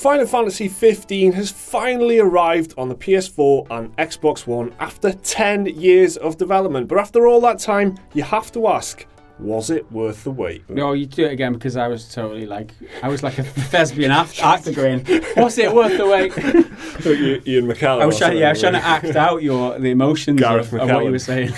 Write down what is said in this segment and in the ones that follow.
Final Fantasy 15 has finally arrived on the PS4 and Xbox One after 10 years of development. But after all that time, you have to ask, was it worth the wait? No, you do it again because I was totally like a thespian actor going, was it worth the wait? Ian McKellen. I was trying to act out the emotions of what you were saying.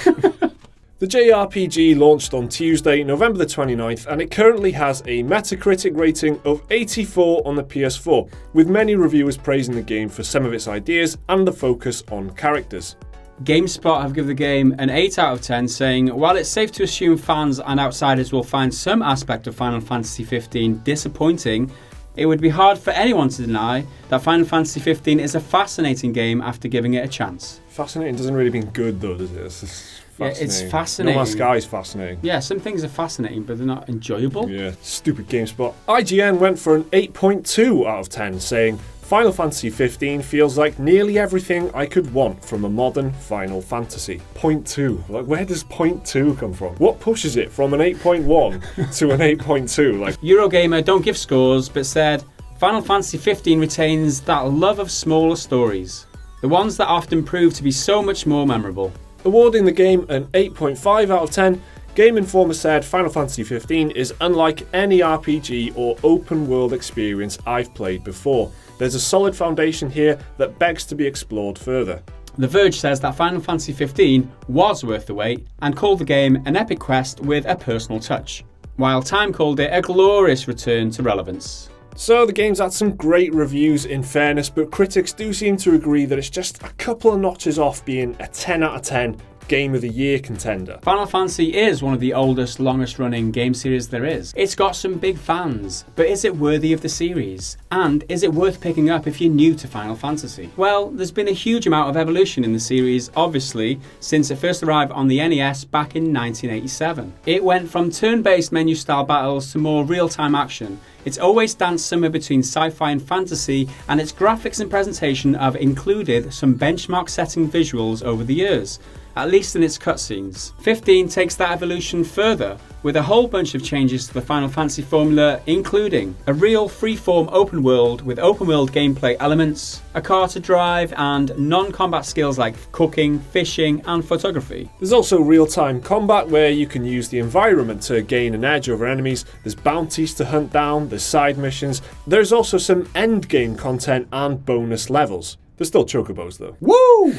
The JRPG launched on Tuesday, November the 29th, and it currently has a Metacritic rating of 84 on the PS4, with many reviewers praising the game for some of its ideas and the focus on characters. GameSpot have given the game an 8 out of 10, saying, while it's safe to assume fans and outsiders will find some aspect of Final Fantasy 15 disappointing, it would be hard for anyone to deny that Final Fantasy 15 is a fascinating game after giving it a chance. Fascinating doesn't really mean good though, does it? It's fascinating. No Man's Sky is fascinating. Yeah, some things are fascinating, but they're not enjoyable. Yeah, stupid GameSpot. IGN went for an 8.2 out of 10, saying, Final Fantasy 15 feels like nearly everything I could want from a modern Final Fantasy. 0.2. Like, where does 0.2 come from? What pushes it from an 8.1 to an 8.2? Like, Eurogamer don't give scores, but said, Final Fantasy 15 retains that love of smaller stories. The ones that often prove to be so much more memorable. Awarding the game an 8.5 out of 10, Game Informer said Final Fantasy 15 is unlike any RPG or open world experience I've played before. There's a solid foundation here that begs to be explored further. The Verge says that Final Fantasy 15 was worth the wait and called the game an epic quest with a personal touch, while Time called it a glorious return to relevance. So the game's had some great reviews in fairness, but critics do seem to agree that it's just a couple of notches off being a 10 out of 10 Game of the Year contender. Final Fantasy is one of the oldest, longest running game series there is. It's got some big fans, but is it worthy of the series? And is it worth picking up if you're new to Final Fantasy? Well, there's been a huge amount of evolution in the series, obviously, since it first arrived on the NES back in 1987. It went from turn-based menu-style battles to more real-time action. It's always danced somewhere between sci-fi and fantasy, and its graphics and presentation have included some benchmark-setting visuals over the years, at least in its cutscenes. 15 takes that evolution further, with a whole bunch of changes to the Final Fantasy formula, including a real free-form open world with open world gameplay elements, a car to drive, and non-combat skills like cooking, fishing, and photography. There's also real-time combat where you can use the environment to gain an edge over enemies, there's bounties to hunt down, there's side missions, there's also some endgame content and bonus levels. There's still chocobos though. Woo!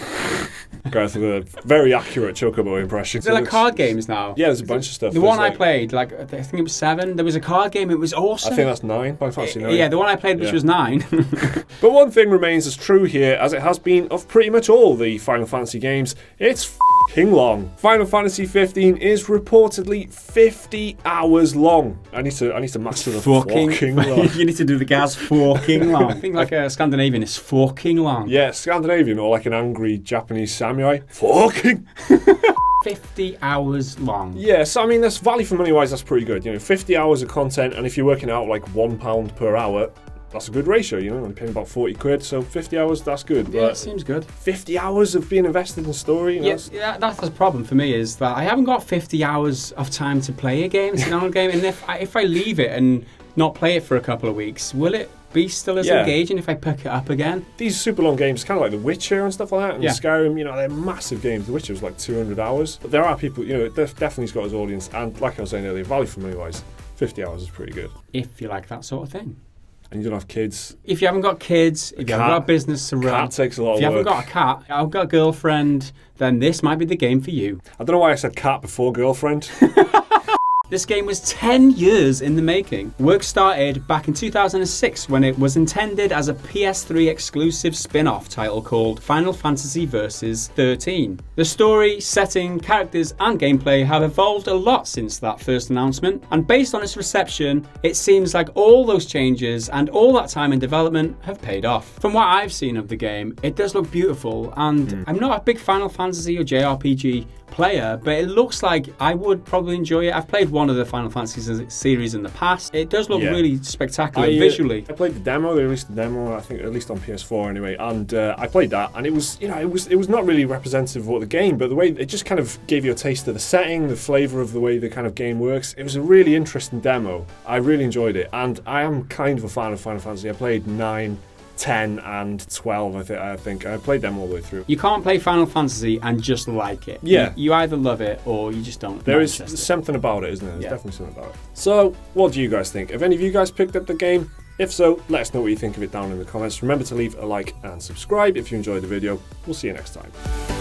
Gareth with a very accurate chocobo impression. Is there like card games now? Yeah, there's a bunch of stuff. The one I played, I think it was 7. There was a card game, it was awesome. I think that's 9. Final Fantasy 9. Yeah, the one I played, which was 9. But one thing remains as true here, as it has been of pretty much all the Final Fantasy games. It's f***ing long. Final Fantasy 15 is reportedly 50 hours long. I need to master the fucking long. You need to do the gas fucking long. I think like a Scandinavian is fucking long. Yeah, Scandinavian or like an angry Japanese samurai. Fucking 50 hours long. Yeah, so I mean, that's value for money wise, that's pretty good. 50 hours of content, and if you're working out like £1 per hour, that's a good ratio, I'm paying about 40 quid, so 50 hours, that's good. Yeah, but it seems good. 50 hours of being invested in story, Yeah, that's the problem for me, is that I haven't got 50 hours of time to play a game, sit down on a game, and if I leave it and not play it for a couple of weeks, will it be still as engaging if I pick it up again? These super long games, kind of like The Witcher and stuff like that, and Skyrim, they're massive games. The Witcher was like 200 hours, but there are people, definitely's got his audience, and like I was saying earlier, value for money wise, 50 hours is pretty good. If you like that sort of thing. And you don't have kids. If you haven't got kids, if you haven't got a business to run, cat takes a lot of work. If you haven't got a cat, I've got a girlfriend, then this might be the game for you. I don't know why I said cat before girlfriend. This game was 10 years in the making. Work started back in 2006 when it was intended as a PS3 exclusive spin-off title called Final Fantasy Versus 13. The story, setting, characters and gameplay have evolved a lot since that first announcement, and based on its reception, it seems like all those changes and all that time in development have paid off. From what I've seen of the game, it does look beautiful, and I'm not a big Final Fantasy or JRPG player, but it looks like I would probably enjoy it. I've played one of the Final Fantasy series in the past. It does look Yeah. really spectacular visually. I played the demo. They released the demo, I think, at least on PS4 anyway, and I played that, and it was, it was not really representative of what the game, but the way it just kind of gave you a taste of the setting, the flavour of the way the kind of game works. It was a really interesting demo. I really enjoyed it, and I am kind of a fan of Final Fantasy. I played 9, 10 and 12, I think. I played them all the way through. You can't play Final Fantasy and just like it. Yeah. You either love it or you just don't. There is something about it, isn't there? There's Yeah. definitely something about it. So, what do you guys think? Have any of you guys picked up the game? If so, let us know what you think of it down in the comments. Remember to leave a like and subscribe if you enjoyed the video. We'll see you next time.